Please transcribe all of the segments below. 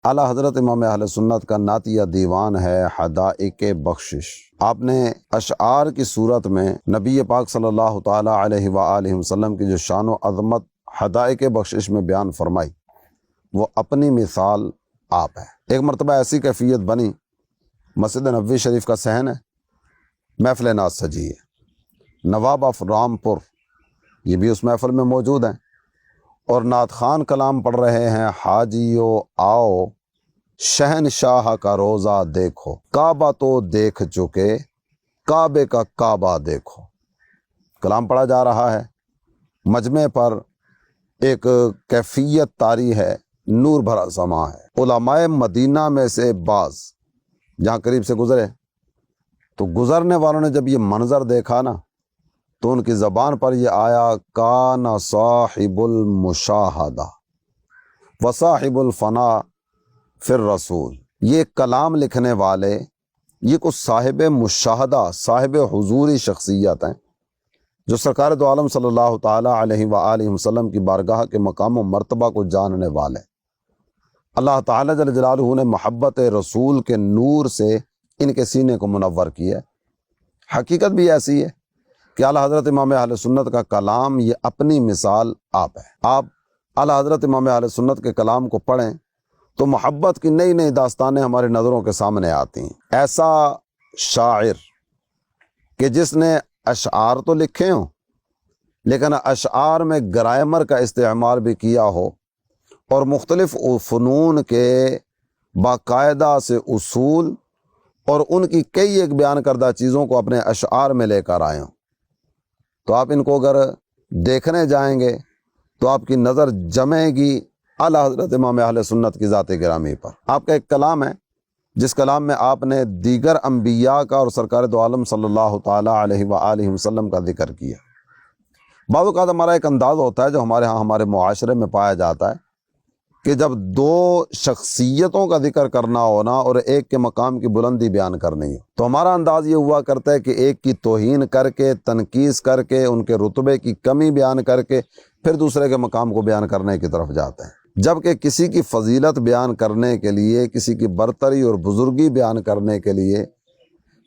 اعلیٰ حضرت امام اہل سنت کا نعتیہ دیوان ہے حدائق بخشش۔ آپ نے اشعار کی صورت میں نبی پاک صلی اللہ تعالیٰ علیہ وآلہ وسلم کی جو شان و عظمت حدائق بخشش میں بیان فرمائی، وہ اپنی مثال آپ ہے۔ ایک مرتبہ ایسی کیفیت بنی، مسجد نبوی شریف کا صحن ہے، محفل ناز سجی ہے، نواب آف رامپور یہ بھی اس محفل میں موجود ہیں، اور نعت خان کلام پڑھ رہے ہیں، حاجیو آؤ شہنشاہ کا روزہ دیکھو، کعبہ تو دیکھ چکے کعبے کا کعبہ دیکھو۔ کلام پڑھا جا رہا ہے، مجمع پر ایک کیفیت طاری ہے، نور بھرا سما ہے۔ علماء مدینہ میں سے بعض جہاں قریب سے گزرے تو گزرنے والوں نے جب یہ منظر دیکھا نا تو ان کی زبان پر یہ آیا، کان صاحب المشاہدہ وصاحب الفنا فی الرسول۔ یہ کلام لکھنے والے یہ کچھ صاحب مشاہدہ، صاحب حضوری شخصیت ہیں، جو سرکار دو عالم صلی اللہ تعالیٰ علیہ وآلہ وسلم کی بارگاہ کے مقام و مرتبہ کو جاننے والے۔ اللہ تعالیٰ جل جلالہ نے محبت رسول کے نور سے ان کے سینے کو منور کیا۔ حقیقت بھی ایسی ہے کہ اعلیٰ حضرت امام اہل سنت کا کلام یہ اپنی مثال آپ ہے۔ آپ اعلیٰ حضرت امام اہل سنت کے کلام کو پڑھیں تو محبت کی نئی نئی داستانیں ہماری نظروں کے سامنے آتی ہیں۔ ایسا شاعر کہ جس نے اشعار تو لکھے ہوں لیکن اشعار میں گرامر کا استعمال بھی کیا ہو، اور مختلف فنون کے باقاعدہ سے اصول اور ان کی کئی ایک بیان کردہ چیزوں کو اپنے اشعار میں لے کر آئے ہوں، تو آپ ان کو اگر دیکھنے جائیں گے تو آپ کی نظر جمے گی اعلیٰ حضرت امام اہل سنت کی ذات گرامی پر۔ آپ کا ایک کلام ہے جس کلام میں آپ نے دیگر انبیاء کا اور سرکار دو عالم صلی اللہ تعالیٰ علیہ وآلہ وسلم کا ذکر کیا۔ بعض اوقات ہمارا ایک انداز ہوتا ہے جو ہمارے ہاں ہمارے معاشرے میں پایا جاتا ہے کہ جب دو شخصیتوں کا ذکر کرنا ہونا اور ایک کے مقام کی بلندی بیان کرنی ہو تو ہمارا انداز یہ ہوا کرتا ہے کہ ایک کی توہین کر کے، تنقیص کر کے، ان کے رتبے کی کمی بیان کر کے پھر دوسرے کے مقام کو بیان کرنے کی طرف جاتے ہیں، جبکہ کسی کی فضیلت بیان کرنے کے لیے، کسی کی برتری اور بزرگی بیان کرنے کے لیے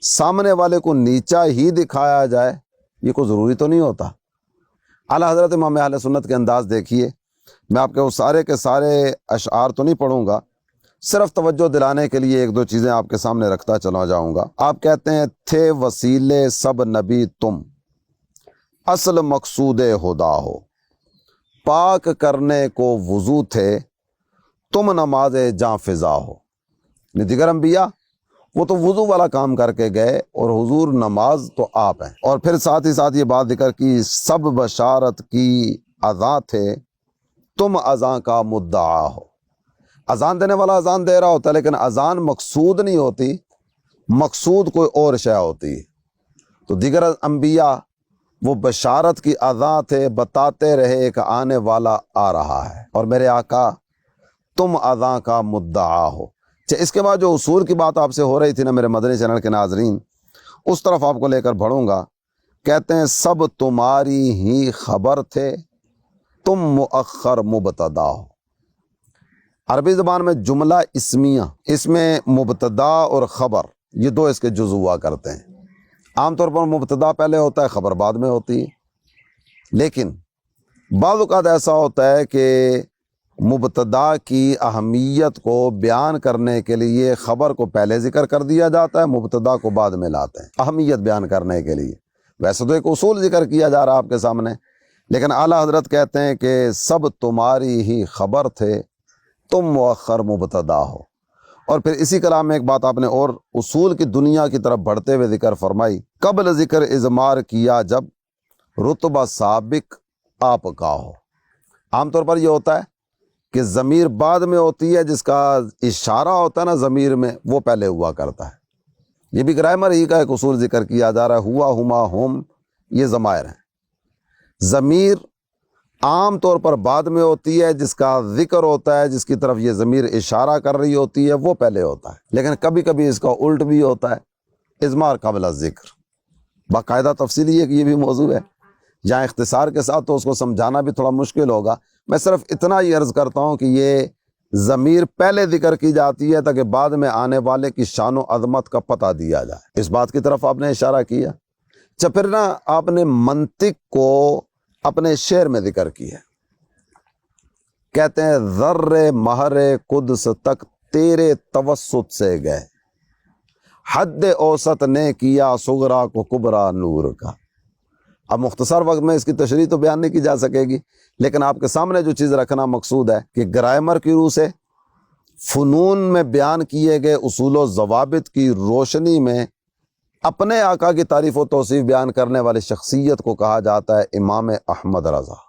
سامنے والے کو نیچا ہی دکھایا جائے، یہ کوئی ضروری تو نہیں ہوتا۔ اعلیٰ حضرت امام اہل سنت کے انداز دیکھیے۔ میں آپ کے وہ سارے کے سارے اشعار تو نہیں پڑھوں گا، صرف توجہ دلانے کے لیے ایک دو چیزیں آپ کے سامنے رکھتا چلا جاؤں گا۔ آپ کہتے ہیں، تھے وسیلے سب نبی تم، اصل مقصود خدا ہو، پاک کرنے کو وضو تھے تم نماز جاں فضا ہو۔ دیگر انبیاء وہ تو وضو والا کام کر کے گئے، اور حضور نماز تو آپ ہیں۔ اور پھر ساتھ ہی ساتھ یہ بات ذکر کی، سب بشارت کی اذاں تھے تم اذاں کا مدعا ہو۔ اذان دینے والا اذان دے رہا ہوتا ہے لیکن اذان مقصود نہیں ہوتی، مقصود کوئی اور شے ہوتی ہے۔ تو دیگر انبیاء وہ بشارت کی اذاں تھے، بتاتے رہے کہ آنے والا آ رہا ہے، اور میرے آقا تم اذاں کا مدعا ہو۔ اس کے بعد جو اصول کی بات آپ سے ہو رہی تھی نا میرے مدنی چینل کے ناظرین، اس طرف آپ کو لے کر بڑھوں گا۔ کہتے ہیں، سب تمہاری ہی خبر تھے تم مؤخر مبتدا ہو۔ عربی زبان میں جملہ اسمیہ، اس میں مبتدا اور خبر یہ دو اس کے جز ہوا کرتے ہیں۔ عام طور پر مبتدا پہلے ہوتا ہے، خبر بعد میں ہوتی ہے، لیکن بعض اوقات ایسا ہوتا ہے کہ مبتدا کی اہمیت کو بیان کرنے کے لیے خبر کو پہلے ذکر کر دیا جاتا ہے، مبتدا کو بعد میں لاتے ہیں اہمیت بیان کرنے کے لیے۔ ویسے تو ایک اصول ذکر کیا جا رہا آپ کے سامنے، لیکن اعلیٰ حضرت کہتے ہیں کہ سب تمہاری ہی خبر تھے تم مؤخر مبتدا ہو۔ اور پھر اسی کلام میں ایک بات آپ نے اور اصول کی دنیا کی طرف بڑھتے ہوئے ذکر فرمائی، قبل ذکر اضمار کیا جب رتبہ سابق آپ کا ہو۔ عام طور پر یہ ہوتا ہے کہ ضمیر بعد میں ہوتی ہے، جس کا اشارہ ہوتا ہے نا ضمیر میں، وہ پہلے ہوا کرتا ہے۔ یہ بھی گرامر ہی کا ایک اصول ذکر کیا جا رہا ہے، ہوا، ہما، ہم، یہ ضمائر ہیں۔ ضمیر عام طور پر بعد میں ہوتی ہے، جس کا ذکر ہوتا ہے، جس کی طرف یہ ضمیر اشارہ کر رہی ہوتی ہے، وہ پہلے ہوتا ہے، لیکن کبھی کبھی اس کا الٹ بھی ہوتا ہے، اضمار قبل الذکر۔ باقاعدہ تفصیلی ہے کہ یہ بھی موضوع ہے، جہاں اختصار کے ساتھ تو اس کو سمجھانا بھی تھوڑا مشکل ہوگا۔ میں صرف اتنا ہی عرض کرتا ہوں کہ یہ ضمیر پہلے ذکر کی جاتی ہے تاکہ بعد میں آنے والے کی شان و عظمت کا پتہ دیا جائے۔ اس بات کی طرف آپ نے اشارہ کیا۔ پھر نا آپ نے منطق کو اپنے شعر میں ذکر کیا، کہتے ہیں ذرے مہر قدس تک تیرے توسط سے گئے، حد اوسط نے کیا صغرا کو کبرا نور کا۔ اب مختصر وقت میں اس کی تشریح تو بیان نہیں کی جا سکے گی، لیکن آپ کے سامنے جو چیز رکھنا مقصود ہے کہ گرامر کی روح سے فنون میں بیان کیے گئے اصول و ضوابط کی روشنی میں اپنے آقا کی تعریف و توصیف بیان کرنے والی شخصیت کو کہا جاتا ہے امام احمد رضا۔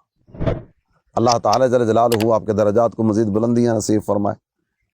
اللہ تعالی جل جلالہ آپ کے درجات کو مزید بلندیاں نصیب فرمائے۔